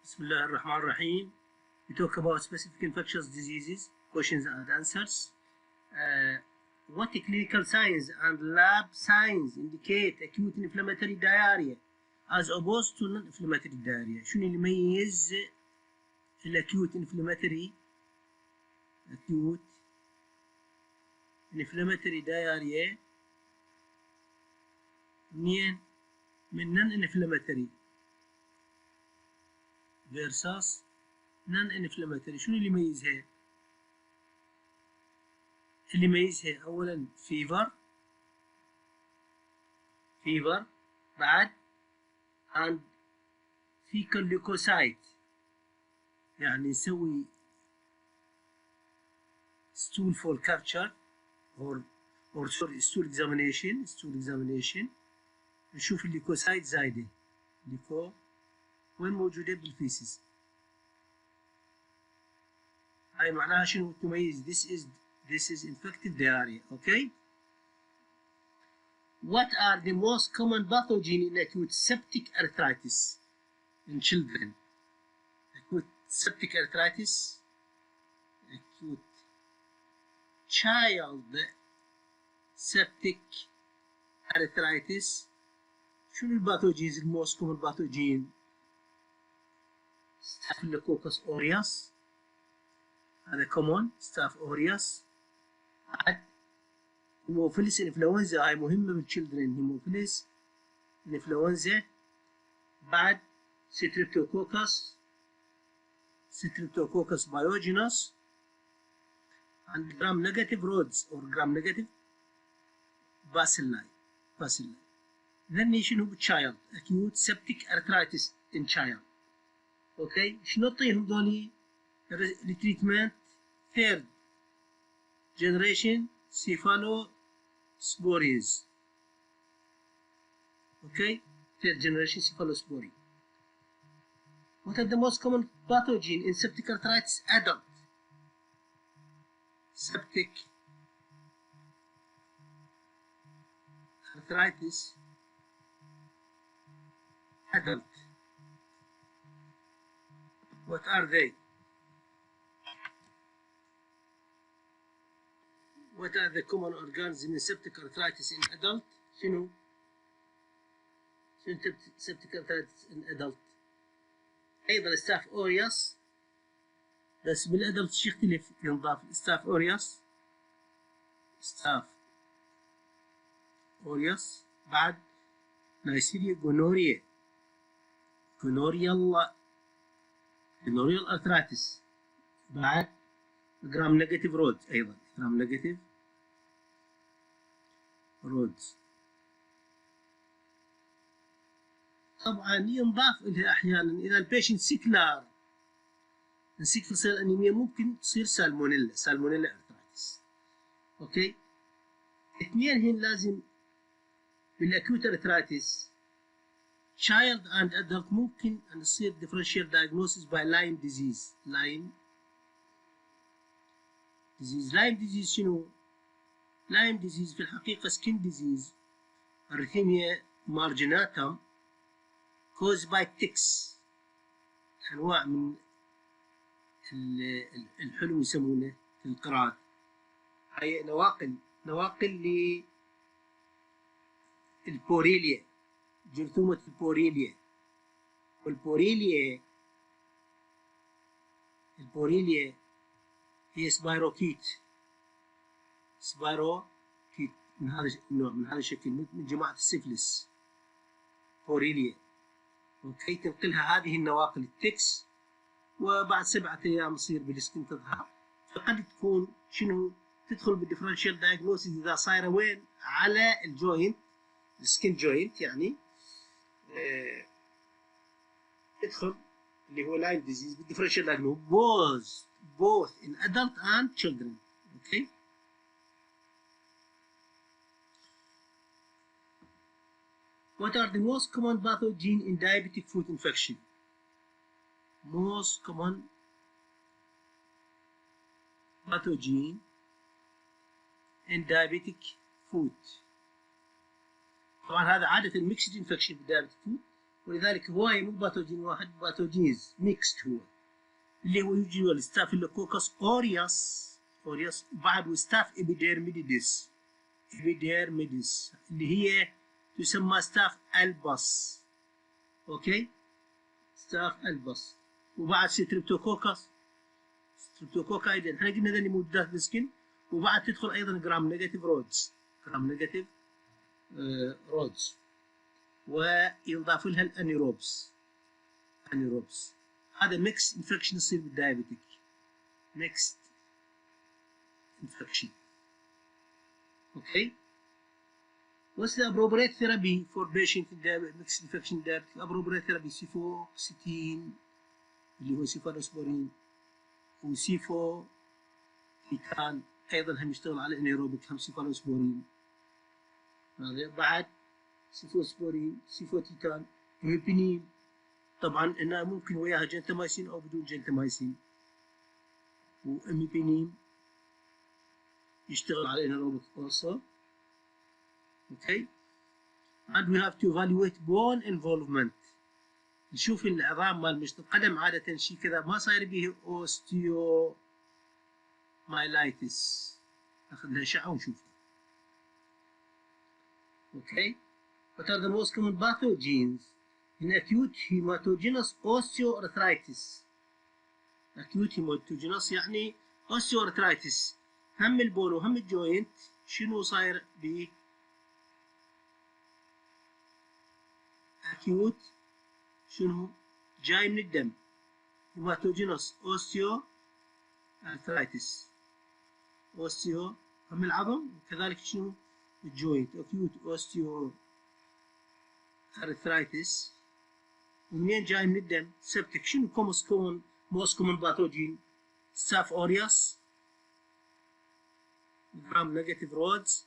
Bismillah ar-Rahman ar-Rahim. We talk about specific infectious diseases, questions and answers. What clinical signs and lab signs indicate acute inflammatory diarrhea as opposed to non-inflammatory diarrhea؟ شنو اللي يميز الacute inflammatory diarrhea من non-inflammatory versus non-inflammatory؟ شنو اللي يميزها؟ اللي يميزها أولاً fever بعد and fecal leukocyte، يعني نسوي stool for culture or sorry stool examination نشوف الليكوسايت زايدة، وين موجودة بالفيسز. هاي معناها شنو تميز this is infective diarrhea. Okay. What are the most common pathogens in acute septic arthritis in children? Acute septic arthritis, acute child septic arthritis. شنو الباثوجينز الموست كومن باثوجين؟ Staphylococcus aureus، هذا common staph aureus. بعد هيموفيلس انفلونزا، هاي مهمة بالchildren، هيموفيلس انفلونزا. بعد ستريبتوكوكس بايوجينوس and gram negative rods or gram negative bacilli. then شنو بالchild acute septic arthritis in child. اوكي، شنو نعطيهم ذولي التريتمنت؟ third generation cephalosporins. اوكي، third generation cephalosporin. What are the most common pathogen in septic arthritis adult? Septic arthritis adult. What are they? What are the common organisms in septic arthritis in adult? شنو septic arthritis in adult؟ أيضا ستاف أوريوس، بس بالأدلت شو يختلف؟ ينضاف ستاف أوريوس. بعد نايسيريا جونوريال أرثرايتس. بعد جرام نيجاتيف رودز، أيضا جرام نيجاتيف رودز. طبعا ينضاف لها أحيانا إذا البيشنت سيكلر نسيكل سيل أنيميا ممكن تصير سالمونيلا أرثرايتس. أوكي، اثنين هن لازم بالأكيوت أرثرايتس child and adult ممكن أن تصير differential diagnosis by Lyme disease. Lyme disease شنو؟ Lyme disease في الحقيقة skin disease erythema marginatum caused by ticks، أنواع من الحلم يسمونه القراد. هي نواقل للبوريليا، جرثومة البوريليا. والبوريليا هي سبايروكيت من هذا النوع، من هذا الشكل، من جماعة السيفلس بوريليا. اوكي، تنقلها هذه النواقل التكس، وبعد 7 أيام تصير بالسكن تظهر. فقد تكون شنو؟ تدخل بالديفرنشال دايجنوستس اذا صايره وين؟ على الجوينت، السكن جوينت يعني. تدخل اللي هو لايم ديزيز بالديفرنشال دايجنوستس both in adult and children. اوكي. What are the most common pathogens in diabetic foot infection? Most common pathogen in diabetic foot. طبعا هذا عادة mixed infection بالdiabetic foot، ولذلك هواية مو باثوجين واحد، باثوجينز ميكست هو، اللي هو يوجوال ستافيلوكوكس اوريوس بعد وستاف ابيديرميديس اللي هي تسمى ستاف البس. اوكي، ستاف البس. وبعد ستريبتوكوكا ايضا احنا قلنا ذني موجودات بالسكن. وبعد تدخل ايضا جرام نيجاتيف رودز وينضاف لها الانيروبس. هذا ميكس انفكشن يصير بالدايابيتيك، ميكس infection. Okay. What's the appropriate therapy for patient with mixed infection diabetic? Appropriate therapy سيفوكسيتين اللي هو سيفالوسبورين، وسيفو تيتان ايضا هم يشتغل على انيروبيك، هم سيفالوسبورين. بعد سيفوسبورين، سيفوتيتان، ميبينين. طبعا انها ممكن وياها جنتامايسين او بدون جنتامايسين. وميبينين يشتغل على انيروبيك also. Okay. And we have to evaluate bone involvement. نشوف العظام مال مشط القدم عادة شيء كذا ما صاير به osteomyelitis. ناخذ لها أشعة ونشوفها. Okay. What are the most common pathogens in acute hematogenous osteoarthritis? acute hematogenous يعني osteoarthritis، هم البون وهم الجوينت. شنو صاير به؟ acute شنو؟ جاي من الدم. hematogenous osteoarthritis، هم العظم وكذلك شنو؟ الجوينت. acute osteoarthritis ومنين جاي؟ من الدم. سبتك. شنو most common pathogen؟ staph aureus، gram negative rods،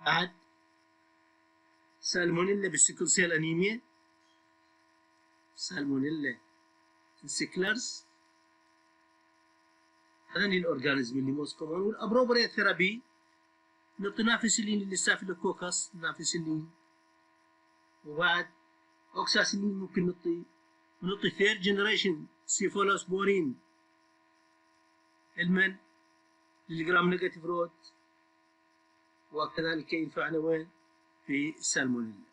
بعد سالمونيلا بالسيكل سيل انيميا، سالمونيلا انسيكلرز. هذني الاورجانيزم اللي موست كومون. والابروبريت ثيرابي نعطي نافسلين للستافيلوكوكس، نافسلين. وبعد اوكساسيلين ممكن نعطي ثيرد جنريشن سيفالوسبورين المن للجرام نيجاتيف رود. وكذلك ينفعنا وين؟ في السالمونيلا.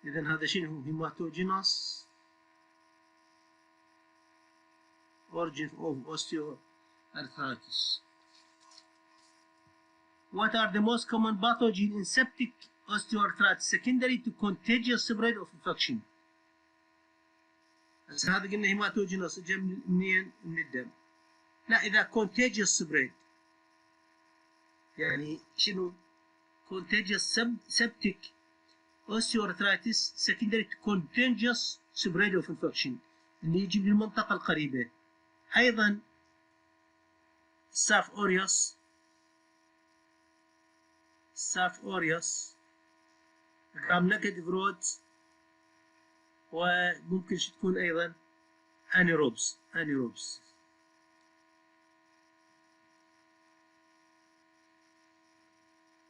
إذن هذا شنو؟ هيماتوجينوس origin of osteoarthritis. What are the most common pathogens in septic osteoarthritis secondary to contagious spread of infection؟ هسه هذا قلنا هيماتوجينوس جاء منين؟ من الدم. لا، إذا contagious spread يعني شنو؟ contagious septic osteoarthritis secondary to contagious spread of infection اللي يجي من المنطقة القريبة. أيضا staph aureus gram negative rods، وممكن تكون أيضا انيروبس.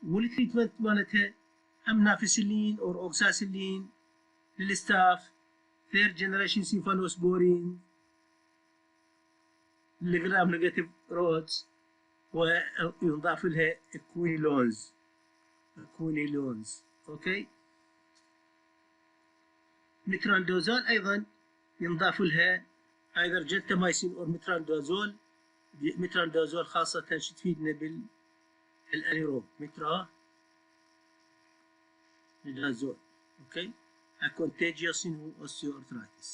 والتريتمنت مالتها هم نافسلين او اوكساسيلين للستاف، ثيرد جنريشن سيفالوسبورين للجرام نيجاتيف رودز، ويضاف لها كوينيلونز. اوكي. متراندوزول ايضا ينضاف لها ايضا جنتامايسين او متراندوزول خاصة تفيدنا بالانيروب متراندوزول. اوكي. contagious osteoarthritis.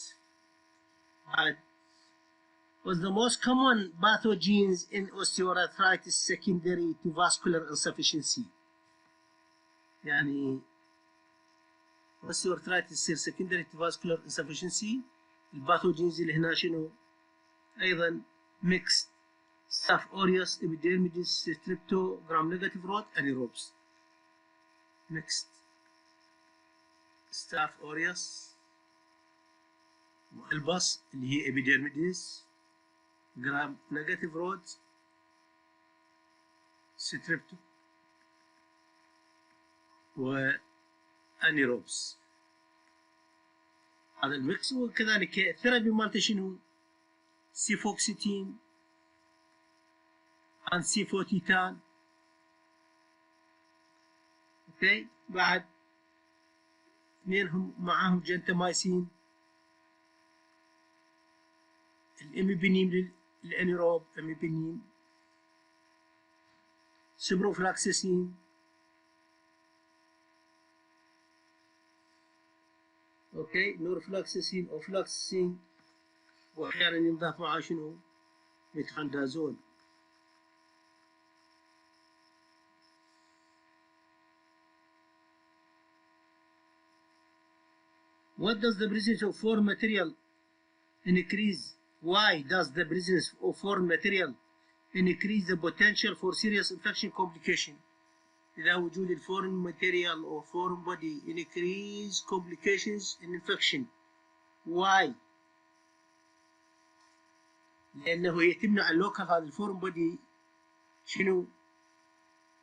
Was the most common pathogens in osteoarthritis secondary to vascular insufficiency. يعني osteoarthritis يصير secondary to vascular insufficiency. الباثوجينز اللي هنا شنو؟ ايضا mixed staph aureus epidermidis strepto gram negative rod anaerobes. mixed staph aureus والبص اللي هي epidermidis gram negative rod strepto انيروبس. هذا الميكس. وكذلك الثيرابي مالته شنو؟ سيفوكسيتين عن سيفوتيتان. اوكي. بعد اثنينهم معاهم جنتامايسين، الاميبينيم للانيروب اميبينيم، سبروفلاكسيسين، اوكي، نورفلاكسيسين، اوفلاكسيسين، واحيانا ينضاف معاه شنو؟ ميترندازول. What does the presence of foreign material increase? Why does the presence of foreign material increase the potential for serious infection complication? إذا وجود الفورين material or foreign body increase complications in infection. Why? لأنه هي تمنع اللوكال هذا الفورين body شنو؟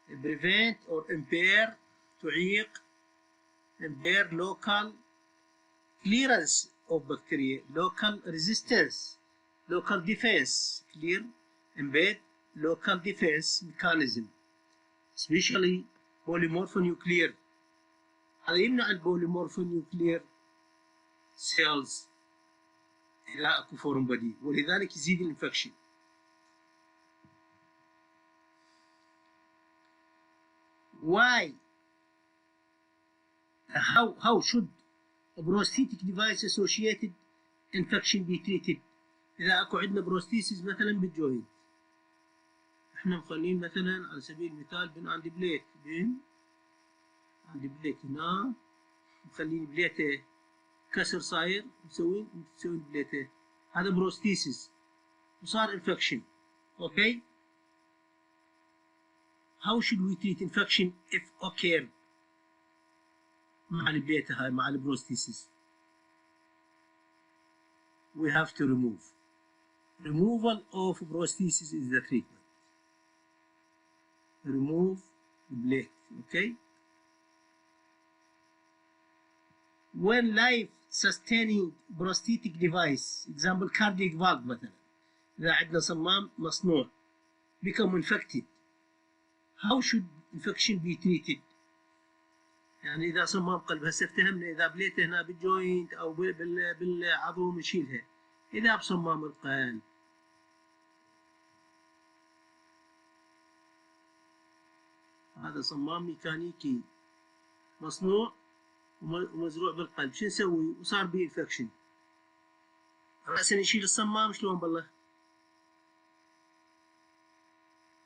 prevent or impair، تعيق impair local clearance of bacteria، local resistance، local defense، clear embed local defense mechanism especially polymorphonuclear. هذا يمنع البوليمورفونيوكلير سيلز إذا أكو فورن بودي، ولذلك يزيد الانفكشن. Why? How should a prosthetic device associated infection be treated؟ إذا أكو عندنا بروستيسيس مثلا بالجوينت، إحنا مخلين مثلا على سبيل المثال عندي بليت، عندي بليت هنا، مخلين بليته كسر صاير، مسوين بليته، هذا بروستيسيس وصار انفكشن. اوكي. How should we treat infection if occur مع البليته هاي مع البروستيسيس؟ We have to remove. Removal of prosthesis is the treatment. Remove the blade. Okay. When life-sustaining prosthetic device, example cardiac valve مثلا، إذا عندنا صمام مصنوع become infected, how should infection be treated؟ يعني إذا صمام قلب، هسه افتهمنا إذا بليته هنا بالجوينت أو بالعظم نشيلها. إذا بصمام القلب، هذا صمام ميكانيكي مصنوع ومزروع بالقلب، شو نسوي؟ وصار بيه انفكشن، رأسا نشيل الصمام شلون بالله؟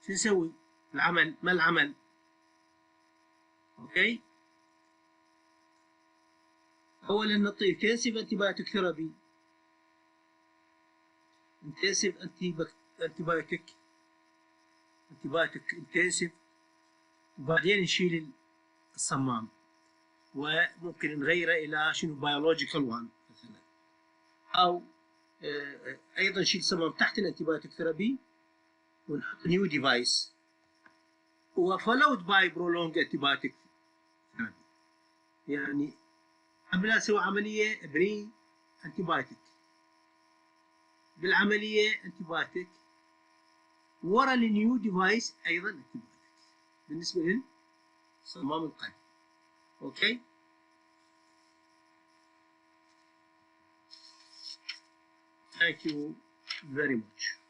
شو نسوي؟ العمل، ما العمل؟ اوكي. اولا نعطيه انتنسيف انتيبايوتيك ثيرابي، انتنسيف انتيبايوتيك انتنسيف، وبعدين نشيل الصمام، وممكن نغيره الى شنو؟ بيولوجيكال وان مثلا، او ايضا نشيل الصمام تحت الانتيبايوتيك ثيرابي ونحط نيو ديفايس وفولود باي برولونج انتيبايوتيك ثيرابي. يعني قبل لا اسوي عمليه بري انتيبايوتيك، بالعمليه انتيبايوتيك، ورا النيو ديفايس ايضا انتيبايوتيك بالنسبه للصمام القلب. اوكي. Thank you very much.